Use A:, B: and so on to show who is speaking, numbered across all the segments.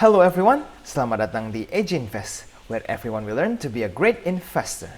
A: Hello everyone, selamat datang di AJ Invest, where everyone will learn to be a great investor.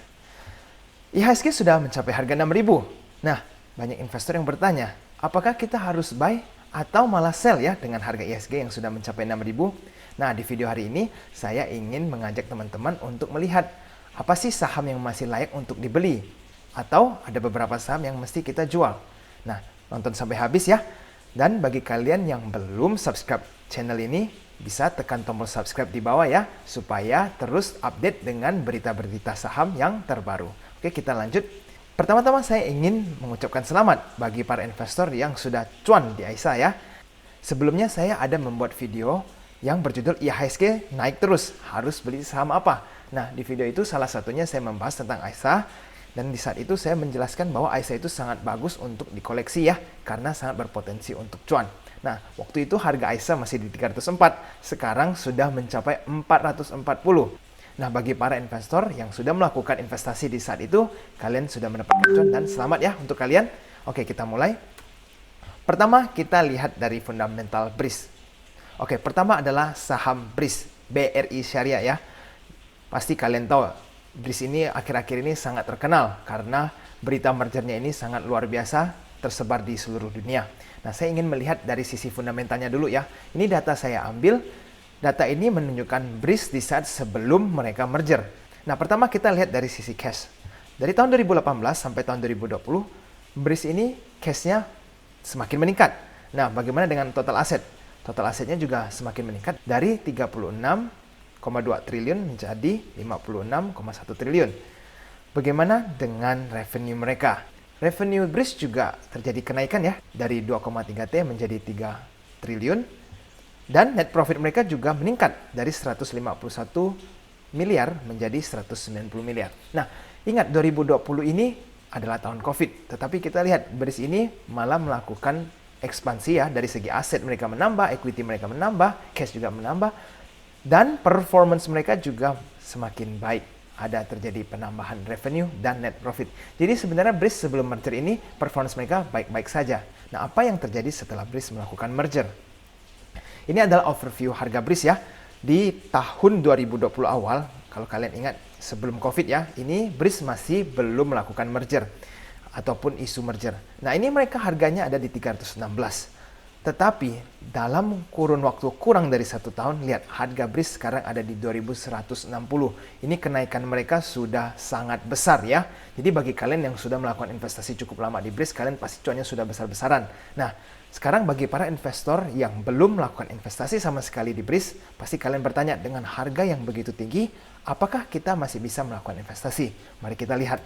A: IHSG sudah mencapai harga 6.000. Nah, banyak investor yang bertanya, apakah kita harus buy atau malah sell ya dengan harga IHSG yang sudah mencapai 6.000? Nah, di video hari ini saya ingin mengajak teman-teman untuk melihat apa sih saham yang masih layak untuk dibeli atau ada beberapa saham yang mesti kita jual. Nah, nonton sampai habis ya. Dan bagi kalian yang belum subscribe channel ini, bisa tekan tombol subscribe di bawah ya, supaya terus update dengan berita-berita saham yang terbaru. Oke, kita lanjut. Pertama-tama saya ingin mengucapkan selamat bagi para investor yang sudah cuan di AISA ya. Sebelumnya saya ada membuat video yang berjudul IHSG naik terus, harus beli saham apa. Nah, di video itu salah satunya saya membahas tentang AISA. Dan di saat itu saya menjelaskan bahwa AISA itu sangat bagus untuk dikoleksi ya, karena sangat berpotensi untuk cuan. Nah, waktu itu harga AISA masih di 304, sekarang sudah mencapai 440. Nah, bagi para investor yang sudah melakukan investasi di saat itu, kalian sudah mendapatkan cuan dan selamat ya untuk kalian. Oke, kita mulai. Pertama, kita lihat dari fundamental BRIS. Oke, pertama adalah saham BRIS, BRI Syariah ya. Pasti kalian tahu, BRIS ini akhir-akhir ini sangat terkenal karena berita mergernya ini sangat luar biasa tersebar di seluruh dunia. Nah, saya ingin melihat dari sisi fundamentalnya dulu ya. Ini data saya ambil. Data ini menunjukkan BRIS di saat sebelum mereka merger. Nah, pertama kita lihat dari sisi cash. Dari tahun 2018 sampai tahun 2020, BRIS ini cashnya semakin meningkat. Nah, bagaimana dengan total aset? Total asetnya juga semakin meningkat dari 36,2 triliun menjadi 56,1 triliun. Bagaimana dengan revenue mereka? Revenue BRIS juga terjadi kenaikan ya, dari 2,3 T menjadi 3 triliun. Dan net profit mereka juga meningkat dari 151 miliar menjadi 190 miliar. Nah, ingat 2020 ini adalah tahun COVID, tetapi kita lihat BRIS ini malah melakukan ekspansi ya, dari segi aset mereka menambah, equity mereka menambah, cash juga menambah, dan performance mereka juga semakin baik. Ada terjadi penambahan revenue dan net profit. Jadi sebenarnya BRIS sebelum merger ini performance mereka baik-baik saja. Nah, apa yang terjadi setelah BRIS melakukan merger? Ini adalah overview harga BRIS ya. Di tahun 2020 awal, kalau kalian ingat sebelum COVID ya, ini BRIS masih belum melakukan merger ataupun isu merger. Nah, ini mereka harganya ada di 316. Tetapi dalam kurun waktu kurang dari 1 tahun, lihat harga BRIS sekarang ada di 2160. Ini kenaikan mereka sudah sangat besar ya. Jadi bagi kalian yang sudah melakukan investasi cukup lama di BRIS, kalian pasti cuannya sudah besar-besaran. Nah, sekarang bagi para investor yang belum melakukan investasi sama sekali di BRIS, pasti kalian bertanya, dengan harga yang begitu tinggi, apakah kita masih bisa melakukan investasi? Mari kita lihat.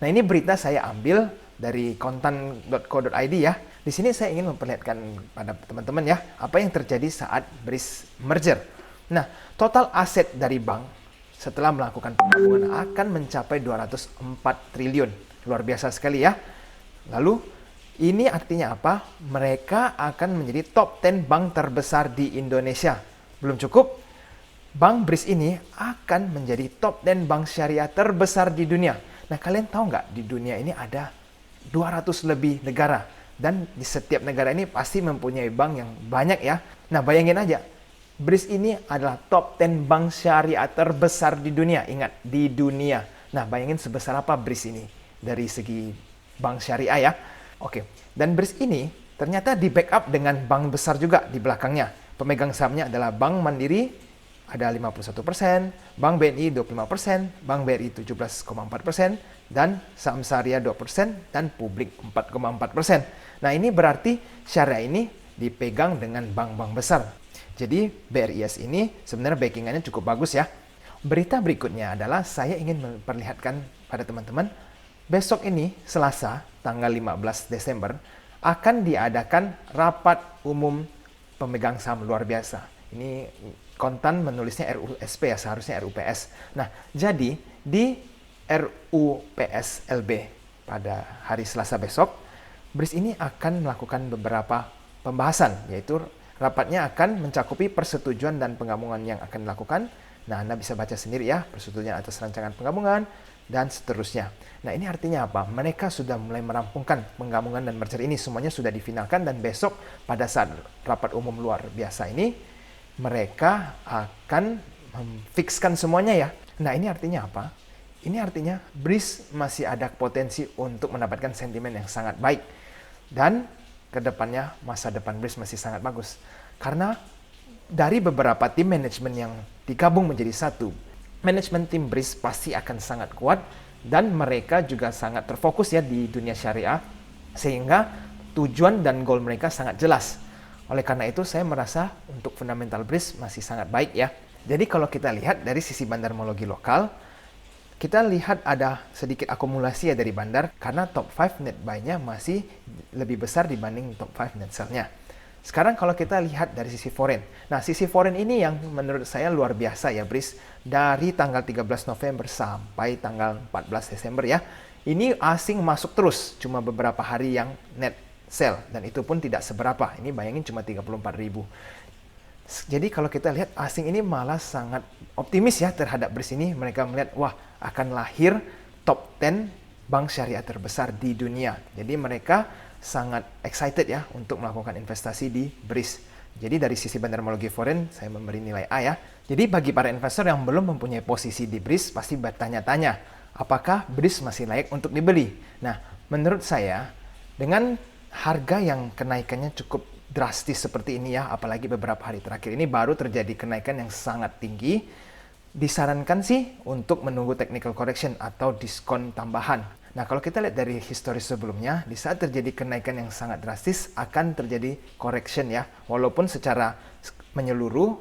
A: Nah, ini berita saya ambil dari kontan.co.id ya. Di sini saya ingin memperlihatkan pada teman-teman ya, apa yang terjadi saat BRIS merger. Nah, total aset dari bank setelah melakukan penggabungan akan mencapai 204 triliun. Luar biasa sekali ya. Lalu, ini artinya apa? Mereka akan menjadi top 10 bank terbesar di Indonesia. Belum cukup, bank BRIS ini akan menjadi top 10 bank syariah terbesar di dunia. Nah, kalian tahu nggak, di dunia ini ada 200 lebih negara. Dan di setiap negara ini pasti mempunyai bank yang banyak ya. Nah, bayangin aja, BRIS ini adalah top 10 bank syariah terbesar di dunia. Ingat, di dunia. Nah, bayangin sebesar apa BRIS ini dari segi bank syariah ya. Oke, dan BRIS ini ternyata di backup dengan bank besar juga di belakangnya. Pemegang sahamnya adalah Bank Mandiri, ada 51%, Bank BNI 25%, Bank BRI 17,4%, dan saham syariah 2%, dan publik 4,4%. Nah, ini berarti syariah ini dipegang dengan bank-bank besar. Jadi BRIS ini sebenarnya backingannya cukup bagus ya. Berita berikutnya adalah saya ingin memperlihatkan pada teman-teman, besok ini Selasa tanggal 15 Desember akan diadakan rapat umum pemegang saham luar biasa. Ini kontan menulisnya RUSP ya, seharusnya RUPS. Nah, jadi di RUPSLB pada hari Selasa besok, BRIS ini akan melakukan beberapa pembahasan, yaitu rapatnya akan mencakupi persetujuan dan penggabungan yang akan dilakukan. Nah, Anda bisa baca sendiri ya, persetujuan atas rancangan penggabungan, dan seterusnya. Nah, ini artinya apa? Mereka sudah mulai merampungkan penggabungan dan merger ini, semuanya sudah difinalkan, dan besok pada saat rapat umum luar biasa ini, mereka akan memfikskan semuanya ya. Nah, ini artinya apa? Ini artinya BRIS masih ada potensi untuk mendapatkan sentimen yang sangat baik. Dan kedepannya masa depan BRIS masih sangat bagus. Karena dari beberapa tim manajemen yang digabung menjadi satu, manajemen tim BRIS pasti akan sangat kuat dan mereka juga sangat terfokus ya di dunia syariah, sehingga tujuan dan goal mereka sangat jelas. Oleh karena itu saya merasa untuk fundamental BRIS masih sangat baik ya. Jadi kalau kita lihat dari sisi bandarmologi lokal, kita lihat ada sedikit akumulasi ya dari bandar karena top 5 net buy-nya masih lebih besar dibanding top 5 net sell-nya. Sekarang kalau kita lihat dari sisi foreign. Nah, sisi foreign ini yang menurut saya luar biasa ya, BRIS. Dari tanggal 13 November sampai tanggal 14 Desember ya. Ini asing masuk terus, cuma beberapa hari yang net sell. Dan itu pun tidak seberapa. Ini bayangin cuma 34.000. Jadi kalau kita lihat asing ini malah sangat optimis ya terhadap BRIS ini. Mereka melihat, wah akan lahir top 10 bank syariah terbesar di dunia. Jadi mereka sangat excited ya untuk melakukan investasi di BRIS. Jadi dari sisi bandarmologi foreign, saya memberi nilai A ya. Jadi bagi para investor yang belum mempunyai posisi di BRIS, pasti bertanya-tanya, apakah BRIS masih layak untuk dibeli? Nah, menurut saya, dengan harga yang kenaikannya cukup drastis seperti ini ya, apalagi beberapa hari terakhir ini baru terjadi kenaikan yang sangat tinggi, disarankan sih untuk menunggu technical correction atau diskon tambahan. Nah, kalau kita lihat dari historis sebelumnya, di saat terjadi kenaikan yang sangat drastis akan terjadi correction ya, walaupun secara menyeluruh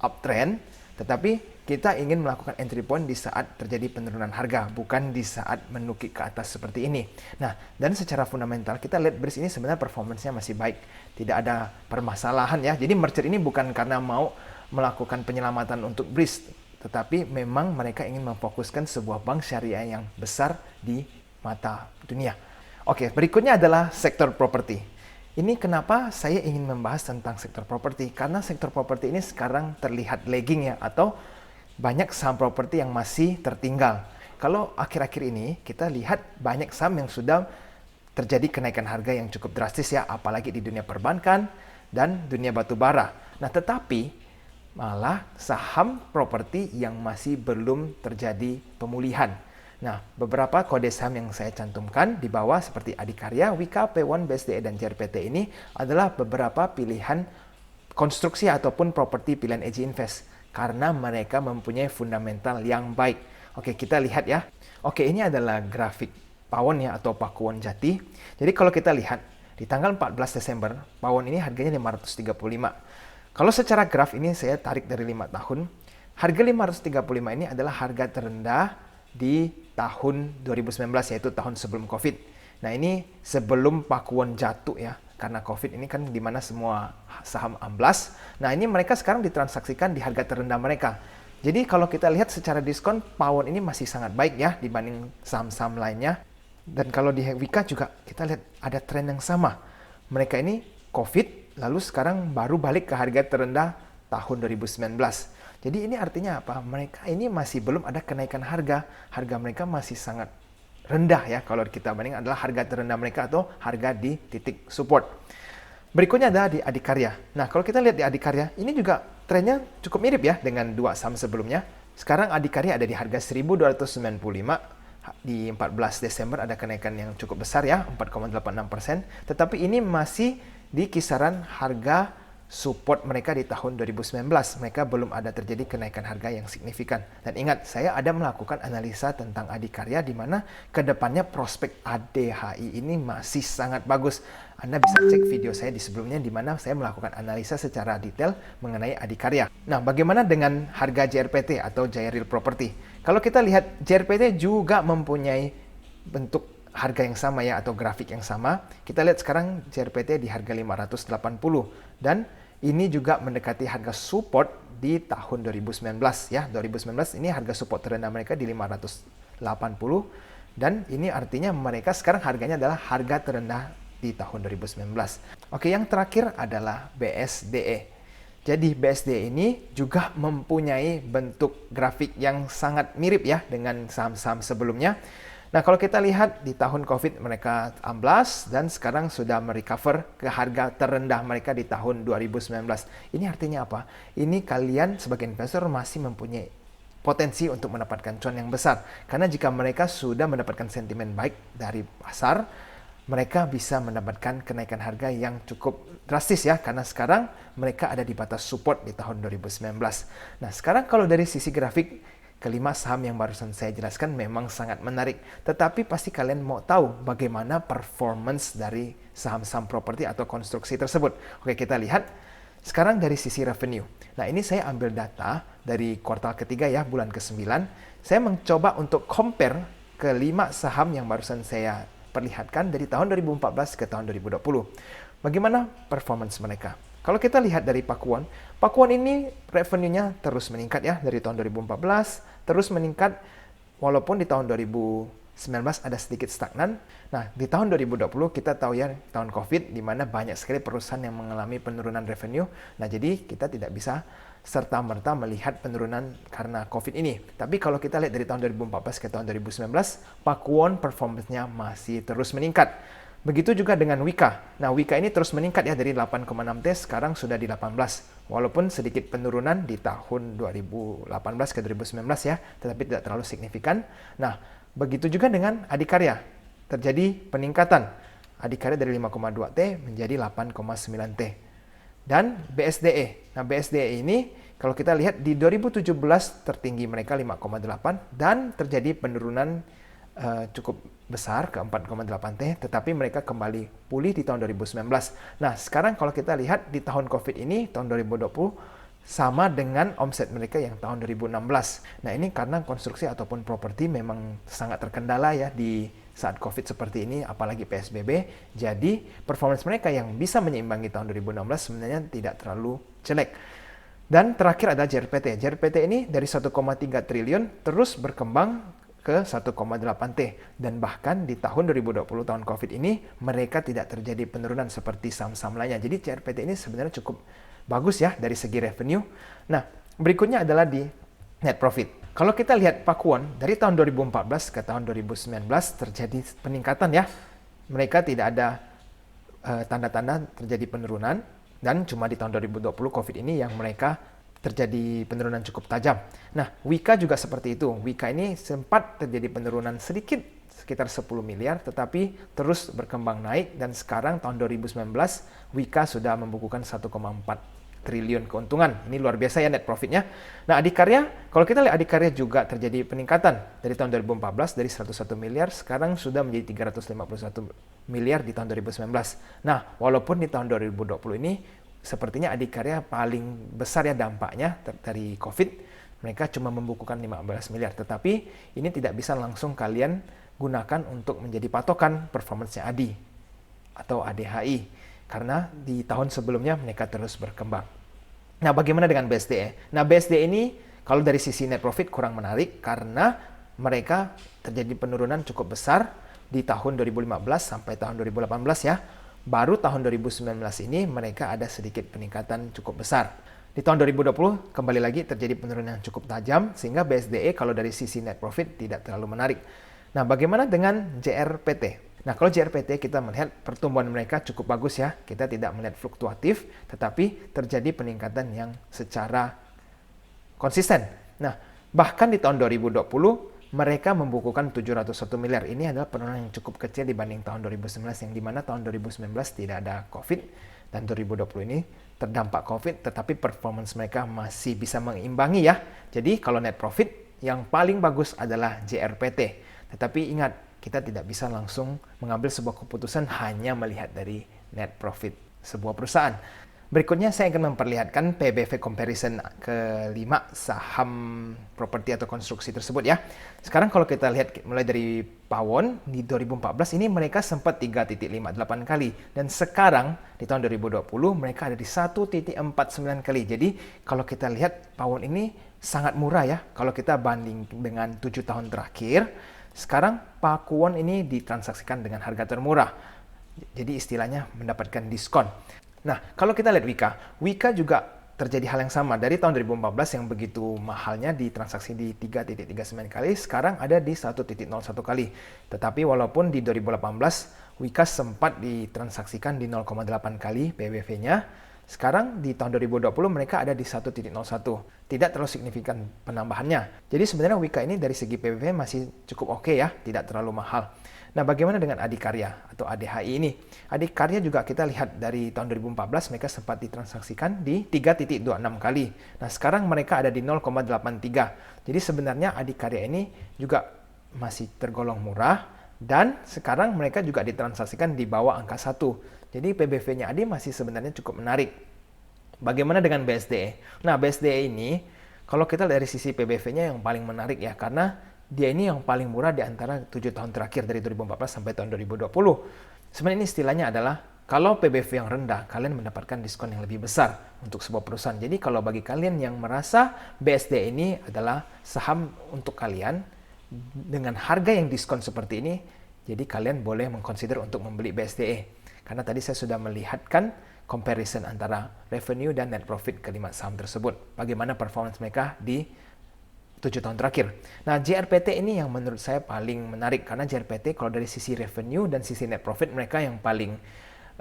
A: uptrend, tetapi kita ingin melakukan entry point di saat terjadi penurunan harga, bukan di saat menukik ke atas seperti ini. Nah, dan secara fundamental kita lihat BRIS ini sebenarnya performance-nya masih baik. Tidak ada permasalahan ya. Jadi merger ini bukan karena mau melakukan penyelamatan untuk BRIS, tetapi memang mereka ingin memfokuskan sebuah bank syariah yang besar di mata dunia. Oke, berikutnya adalah sektor properti. Ini kenapa saya ingin membahas tentang sektor properti, karena sektor properti ini sekarang terlihat lagging ya, atau banyak saham properti yang masih tertinggal. Kalau akhir-akhir ini kita lihat banyak saham yang sudah terjadi kenaikan harga yang cukup drastis ya, apalagi di dunia perbankan dan dunia batubara. Nah, tetapi malah saham properti yang masih belum terjadi pemulihan. Nah, beberapa kode saham yang saya cantumkan di bawah seperti Adikarya, Wika, P1, BSDE, dan JRPT ini adalah beberapa pilihan konstruksi ataupun properti pilihan AG Invest karena mereka mempunyai fundamental yang baik. Oke, kita lihat ya. Oke, ini adalah grafik pawon ya atau pakuwon jati. Jadi kalau kita lihat di tanggal 14 Desember, pawon ini harganya 535. Kalau secara graf ini saya tarik dari 5 tahun, harga 535 ini adalah harga terendah di tahun 2019, yaitu tahun sebelum COVID. Nah, ini sebelum pakuwon jatuh ya, karena COVID ini kan dimana semua saham amblas. Nah, ini mereka sekarang ditransaksikan di harga terendah mereka. Jadi kalau kita lihat secara diskon, pawon ini masih sangat baik ya dibanding saham-saham lainnya. Dan kalau di Wika juga kita lihat ada tren yang sama. Mereka ini COVID, lalu sekarang baru balik ke harga terendah tahun 2019. Jadi ini artinya apa? Mereka ini masih belum ada kenaikan harga. Harga mereka masih sangat rendah ya. Kalau kita banding adalah harga terendah mereka atau harga di titik support. Berikutnya ada di Adikarya. Nah, kalau kita lihat di Adikarya, ini juga trennya cukup mirip ya dengan dua saham sebelumnya. Sekarang Adikarya ada di harga 1.295. Di 14 Desember ada kenaikan yang cukup besar ya, 4,86%. Tetapi ini masih di kisaran harga support mereka di tahun 2019. Mereka belum ada terjadi kenaikan harga yang signifikan. Dan ingat, saya ada melakukan analisa tentang Adikarya di mana kedepannya prospek ADHI ini masih sangat bagus. Anda bisa cek video saya di sebelumnya di mana saya melakukan analisa secara detail mengenai Adikarya. Nah, bagaimana dengan harga JRPT atau Jaya Real Property? Kalau kita lihat, JRPT juga mempunyai bentuk harga yang sama ya atau grafik yang sama. Kita lihat sekarang JRPT di harga 580 dan ini juga mendekati harga support di tahun 2019 ya. 2019 ini harga support terendah mereka di 580 dan ini artinya mereka sekarang harganya adalah harga terendah di tahun 2019. Oke, yang terakhir adalah BSDE. Jadi BSDE ini juga mempunyai bentuk grafik yang sangat mirip ya dengan saham-saham sebelumnya. Nah, kalau kita lihat di tahun COVID mereka amblas dan sekarang sudah merecover ke harga terendah mereka di tahun 2019. Ini artinya apa? Ini kalian sebagai investor masih mempunyai potensi untuk mendapatkan cuan yang besar. Karena jika mereka sudah mendapatkan sentimen baik dari pasar, mereka bisa mendapatkan kenaikan harga yang cukup drastis ya, karena sekarang mereka ada di batas support di tahun 2019. Nah, sekarang kalau dari sisi grafik, kelima saham yang barusan saya jelaskan memang sangat menarik. Tetapi pasti kalian mau tahu bagaimana performance dari saham-saham properti atau konstruksi tersebut. Oke, kita lihat sekarang dari sisi revenue. Nah, ini saya ambil data dari kuartal ketiga ya, bulan ke-9. Saya mencoba untuk compare ke 5 saham yang barusan saya perlihatkan dari tahun 2014 ke tahun 2020. Bagaimana performance mereka? Kalau kita lihat dari Pakuwon ini revenue-nya terus meningkat ya, dari tahun 2014 terus meningkat, walaupun di tahun 2019 ada sedikit stagnan. Nah, di tahun 2020 kita tahu ya, tahun COVID, di mana banyak sekali perusahaan yang mengalami penurunan revenue. Nah, jadi kita tidak bisa serta-merta melihat penurunan karena COVID ini. Tapi kalau kita lihat dari tahun 2014 ke tahun 2019, Pakuwon performance-nya masih terus meningkat. Begitu juga dengan Wika. Nah, Wika ini terus meningkat ya, dari 8,6 T sekarang sudah di 18. Walaupun sedikit penurunan di tahun 2018 ke 2019 ya, tetapi tidak terlalu signifikan. Nah, begitu juga dengan Adikarya. Terjadi peningkatan. Adikarya dari 5,2 T menjadi 8,9 T. Dan BSDE. Nah, BSDE ini kalau kita lihat di 2017 tertinggi mereka 5,8 dan terjadi penurunan cukup besar ke 4,8 T, tetapi mereka kembali pulih di tahun 2019. Nah, sekarang kalau kita lihat di tahun COVID ini, tahun 2020, sama dengan omset mereka yang tahun 2016. Nah, ini karena konstruksi ataupun properti memang sangat terkendala ya di saat COVID seperti ini, apalagi PSBB. Jadi, performance mereka yang bisa menyeimbangi tahun 2016 sebenarnya tidak terlalu jelek. Dan terakhir ada JRPT. JRPT ini dari 1,3 triliun terus berkembang ke 1,8 T. Dan bahkan di tahun 2020, tahun COVID ini, mereka tidak terjadi penurunan seperti saham-saham lainnya. Jadi JRPT ini sebenarnya cukup bagus ya dari segi revenue. Nah, berikutnya adalah di net profit. Kalau kita lihat Pakuwon, dari tahun 2014 ke tahun 2019 terjadi peningkatan ya. Mereka tidak ada tanda-tanda terjadi penurunan. Dan cuma di tahun 2020 COVID ini yang mereka terjadi penurunan cukup tajam. Nah, Wika juga seperti itu. Wika ini sempat terjadi penurunan sedikit, sekitar 10 miliar, tetapi terus berkembang naik, dan sekarang tahun 2019, Wika sudah membukukan 1,4 triliun keuntungan. Ini luar biasa ya net profitnya. Nah, Adikarya, kalau kita lihat Adikarya juga terjadi peningkatan dari tahun 2014, dari 101 miliar, sekarang sudah menjadi 351 miliar di tahun 2019. Nah, walaupun di tahun 2020 ini, sepertinya Adikarya paling besar ya dampaknya dari COVID. Mereka cuma membukukan 15 miliar. Tetapi ini tidak bisa langsung kalian gunakan untuk menjadi patokan performance-nya ADI atau ADHI. Karena di tahun sebelumnya mereka terus berkembang. Nah, bagaimana dengan BSDE? Nah, BSDE ini kalau dari sisi net profit kurang menarik karena mereka terjadi penurunan cukup besar di tahun 2015 sampai tahun 2018 ya. Baru tahun 2019 ini mereka ada sedikit peningkatan cukup besar. Di tahun 2020 kembali lagi terjadi penurunan yang cukup tajam sehingga BSDE kalau dari sisi net profit tidak terlalu menarik. Nah, bagaimana dengan JRPT? Nah, kalau JRPT kita melihat pertumbuhan mereka cukup bagus ya. Kita tidak melihat fluktuatif, tetapi terjadi peningkatan yang secara konsisten. Nah, bahkan di tahun 2020 mereka membukukan 701 miliar. Ini adalah penurunan yang cukup kecil dibanding tahun 2019, yang dimana tahun 2019 tidak ada COVID, dan 2020 ini terdampak COVID, tetapi performance mereka masih bisa mengimbangi ya. Jadi kalau net profit, yang paling bagus adalah JRPT. Tetapi ingat, kita tidak bisa langsung mengambil sebuah keputusan hanya melihat dari net profit sebuah perusahaan. Berikutnya saya akan memperlihatkan PBV comparison kelima saham properti atau konstruksi tersebut ya. Sekarang kalau kita lihat mulai dari Pawon di 2014 ini mereka sempat 3.58 kali. Dan sekarang di tahun 2020 mereka ada di 1.49 kali. Jadi kalau kita lihat Pawon ini sangat murah ya. Kalau kita banding dengan 7 tahun terakhir, sekarang Pakuwon ini ditransaksikan dengan harga termurah. Jadi istilahnya mendapatkan diskon. Nah, kalau kita lihat Wika juga terjadi hal yang sama. Dari tahun 2014 yang begitu mahalnya di transaksi di 3.39 kali, sekarang ada di 1.01 kali. Tetapi walaupun di 2018 Wika sempat ditransaksikan di 0,8 kali PBV-nya, sekarang di tahun 2020 mereka ada di 1.01. Tidak terlalu signifikan penambahannya. Jadi sebenarnya Wika ini dari segi PBV masih cukup oke ya, tidak terlalu mahal. Nah, bagaimana dengan Adikarya atau ADHI ini? Adikarya juga kita lihat dari tahun 2014 mereka sempat ditransaksikan di 3.26 kali. Nah, sekarang mereka ada di 0,83. Jadi sebenarnya Adikarya ini juga masih tergolong murah dan sekarang mereka juga ditransaksikan di bawah angka 1. Jadi PBV-nya Adi masih sebenarnya cukup menarik. Bagaimana dengan BSDE? Nah, BSDE ini kalau kita dari sisi PBV-nya yang paling menarik ya, karena dia ini yang paling murah di antara 7 tahun terakhir dari 2014 sampai tahun 2020. Sebenarnya ini istilahnya adalah kalau PBV yang rendah, kalian mendapatkan diskon yang lebih besar untuk sebuah perusahaan. Jadi kalau bagi kalian yang merasa BSD ini adalah saham untuk kalian dengan harga yang diskon seperti ini, jadi kalian boleh mengconsider untuk membeli BSDE. Karena tadi saya sudah melihatkan comparison antara revenue dan net profit kelima saham tersebut. Bagaimana performance mereka di 7 tahun terakhir. Nah, JRPT ini yang menurut saya paling menarik karena JRPT kalau dari sisi revenue dan sisi net profit mereka yang paling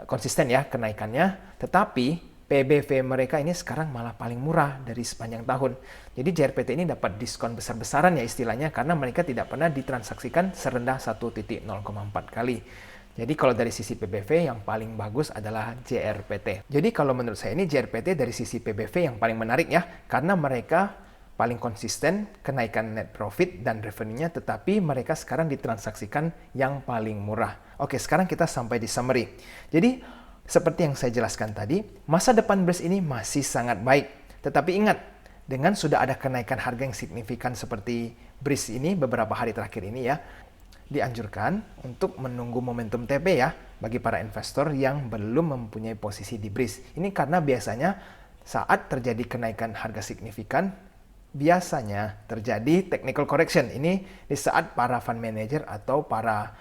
A: konsisten ya kenaikannya, tetapi PBV mereka ini sekarang malah paling murah dari sepanjang tahun. Jadi JRPT ini dapat diskon besar-besaran ya istilahnya karena mereka tidak pernah ditransaksikan serendah 1.04 kali. Jadi kalau dari sisi PBV yang paling bagus adalah JRPT. Jadi kalau menurut saya ini JRPT dari sisi PBV yang paling menarik ya karena mereka paling konsisten kenaikan net profit dan revenue-nya, tetapi mereka sekarang ditransaksikan yang paling murah. Oke, sekarang kita sampai di summary. Jadi, seperti yang saya jelaskan tadi, masa depan BRIS ini masih sangat baik. Tetapi ingat, dengan sudah ada kenaikan harga yang signifikan seperti BRIS ini beberapa hari terakhir ini ya, dianjurkan untuk menunggu momentum TP ya, bagi para investor yang belum mempunyai posisi di BRIS. Ini karena biasanya saat terjadi kenaikan harga signifikan, biasanya terjadi technical correction. Ini di saat para fund manager atau para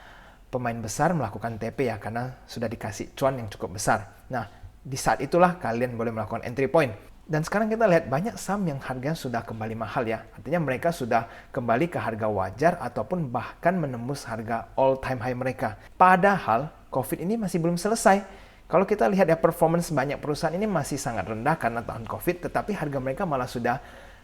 A: pemain besar melakukan TP ya, karena sudah dikasih cuan yang cukup besar. Nah, di saat itulah kalian boleh melakukan entry point. Dan sekarang kita lihat banyak saham yang harganya sudah kembali mahal ya. Artinya mereka sudah kembali ke harga wajar ataupun bahkan menembus harga all time high mereka. Padahal COVID ini masih belum selesai. Kalau kita lihat ya performance banyak perusahaan ini masih sangat rendah karena tahun COVID, tetapi harga mereka malah sudah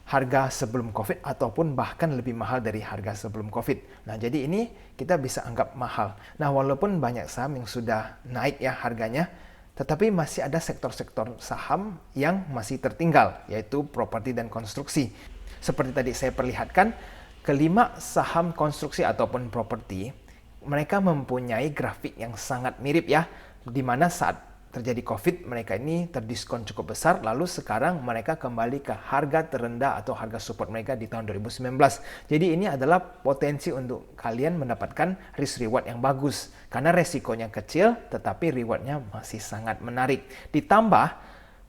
A: harga sebelum COVID ataupun bahkan lebih mahal dari harga sebelum COVID. Nah, jadi ini kita bisa anggap mahal. Nah, walaupun banyak saham yang sudah naik ya harganya, tetapi masih ada sektor-sektor saham yang masih tertinggal, yaitu properti dan konstruksi. Seperti tadi saya perlihatkan, kelima saham konstruksi ataupun properti, mereka mempunyai grafik yang sangat mirip ya, di mana saat terjadi COVID, mereka ini terdiskon cukup besar, lalu sekarang mereka kembali ke harga terendah atau harga support mereka di tahun 2019. Jadi ini adalah potensi untuk kalian mendapatkan risk reward yang bagus, karena resikonya kecil, tetapi rewardnya masih sangat menarik. Ditambah,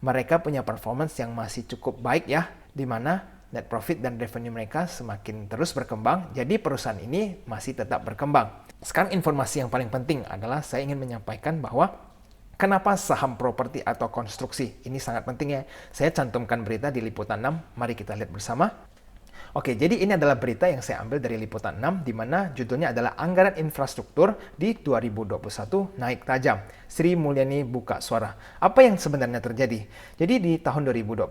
A: mereka punya performance yang masih cukup baik ya, di mana net profit dan revenue mereka semakin terus berkembang, jadi perusahaan ini masih tetap berkembang. Sekarang informasi yang paling penting adalah saya ingin menyampaikan bahwa kenapa saham properti atau konstruksi? Ini sangat penting ya. Saya cantumkan berita di Liputan 6. Mari kita lihat bersama. Oke, jadi ini adalah berita yang saya ambil dari Liputan 6, di mana judulnya adalah Anggaran Infrastruktur di 2021 Naik Tajam. Sri Mulyani buka suara. Apa yang sebenarnya terjadi? Jadi di tahun 2021,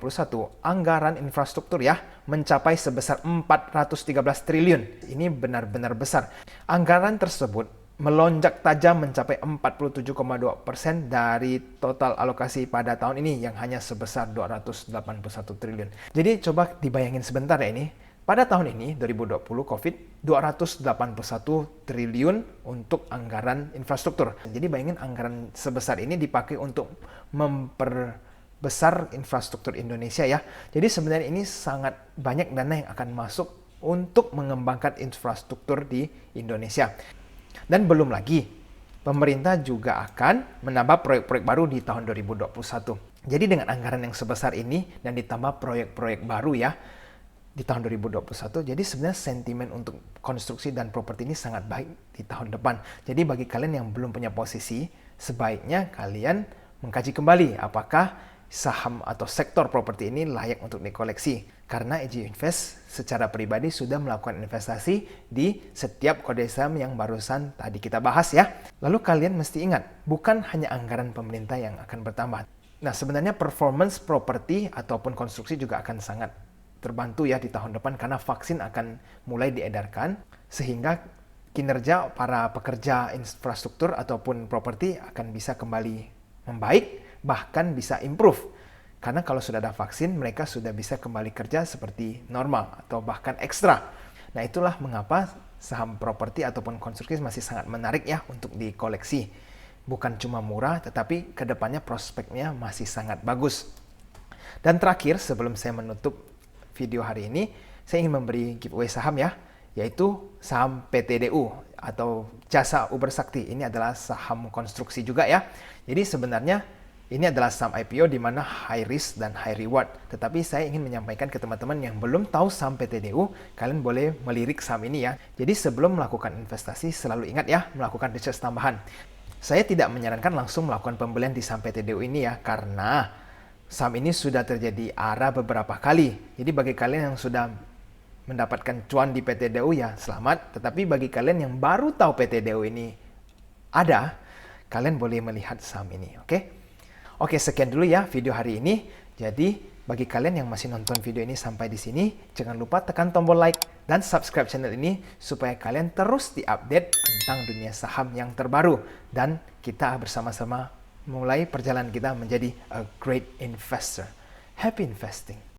A: anggaran infrastruktur ya mencapai sebesar 413 triliun. Ini benar-benar besar. Anggaran tersebut melonjak tajam mencapai 47,2% dari total alokasi pada tahun ini yang hanya sebesar 281 triliun. Jadi coba dibayangin sebentar ya ini. Pada tahun ini, 2020 COVID, 281 triliun untuk anggaran infrastruktur. Jadi bayangin anggaran sebesar ini dipakai untuk memperbesar infrastruktur Indonesia ya. Jadi sebenarnya ini sangat banyak dana yang akan masuk untuk mengembangkan infrastruktur di Indonesia. Dan belum lagi, pemerintah juga akan menambah proyek-proyek baru di tahun 2021. Jadi dengan anggaran yang sebesar ini dan ditambah proyek-proyek baru ya di tahun 2021, jadi sebenarnya sentimen untuk konstruksi dan properti ini sangat baik di tahun depan. Jadi bagi kalian yang belum punya posisi, sebaiknya kalian mengkaji kembali apakah saham atau sektor properti ini layak untuk dikoleksi. Karena AJ Invest secara pribadi sudah melakukan investasi di setiap kode saham yang barusan tadi kita bahas ya. Lalu kalian mesti ingat, bukan hanya anggaran pemerintah yang akan bertambah. Nah, sebenarnya performance properti ataupun konstruksi juga akan sangat terbantu ya di tahun depan karena vaksin akan mulai diedarkan sehingga kinerja para pekerja infrastruktur ataupun properti akan bisa kembali membaik, bahkan bisa improve. Karena kalau sudah ada vaksin, mereka sudah bisa kembali kerja seperti normal atau bahkan ekstra. Nah, itulah mengapa saham properti ataupun konstruksi masih sangat menarik ya untuk dikoleksi. Bukan cuma murah, tetapi kedepannya prospeknya masih sangat bagus. Dan terakhir, sebelum saya menutup video hari ini, saya ingin memberi giveaway saham ya, yaitu saham PTDU atau Jasa Uber Sakti. Ini adalah saham konstruksi juga ya. Jadi sebenarnya ini adalah saham IPO di mana high risk dan high reward. Tetapi saya ingin menyampaikan ke teman-teman yang belum tahu saham PTDU, kalian boleh melirik saham ini ya. Jadi sebelum melakukan investasi, selalu ingat ya, melakukan research tambahan. Saya tidak menyarankan langsung melakukan pembelian di saham PTDU ini ya, karena saham ini sudah terjadi arah beberapa kali. Jadi bagi kalian yang sudah mendapatkan cuan di PTDU ya selamat. Tetapi bagi kalian yang baru tahu PTDU ini ada, kalian boleh melihat saham ini, oke? Oke, sekian dulu ya video hari ini. Jadi, bagi kalian yang masih nonton video ini sampai di sini, jangan lupa tekan tombol like dan subscribe channel ini supaya kalian terus diupdate tentang dunia saham yang terbaru. Dan kita bersama-sama mulai perjalanan kita menjadi a great investor. Happy investing!